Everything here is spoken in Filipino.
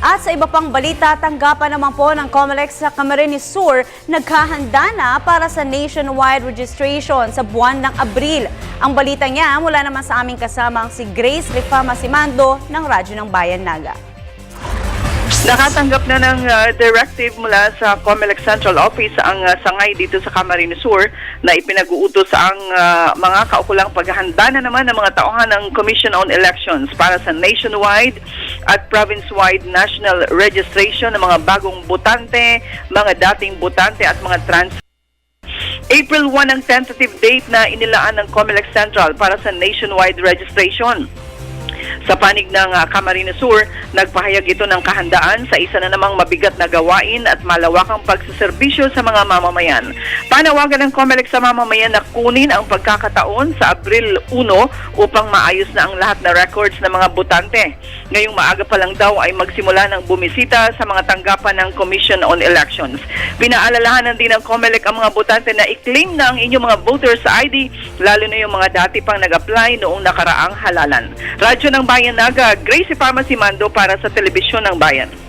At sa iba pang balita, tanggapan naman po ng COMELEC sa Camarines Sur, naghahanda na para sa nationwide registration sa buwan ng Abril. Ang balita niya mula naman sa aming kasamang si Grace Rifama Simando ng Radyo ng Bayan Naga. Nakatanggap na ng directive mula sa COMELEC Central Office ang sangay dito sa Camarines Sur na ipinag-uutos ang mga kaukulang paghahanda na naman ng mga tauhan ng Commission on Elections para sa nationwide at province-wide national registration ng mga bagong botante, mga dating botante at mga trans. April 1 ang tentative date na inilaan ng COMELEC Central para sa nationwide registration. Sa panig ng Camarines Sur, nagpahayag ito ng kahandaan sa isa na namang mabigat na gawain at malawakang pagsiservisyo sa mga mamamayan. Panawagan ng COMELEC sa mamamayan na kunin ang pagkakataon sa Abril 1 upang maayos na ang lahat na records ng mga botante. Ngayong maaga pa lang daw ay magsimula ng bumisita sa mga tanggapan ng Commission on Elections. Pinaalalahanan din ng COMELEC ang mga botante na i-claim na ang inyong mga voters ID, lalo na yung mga dati pang nag-apply noong nakaraang halalan. Radyo ng Bayan Naga, Grace Rifama Simando para sa Telebisyon ng Bayan.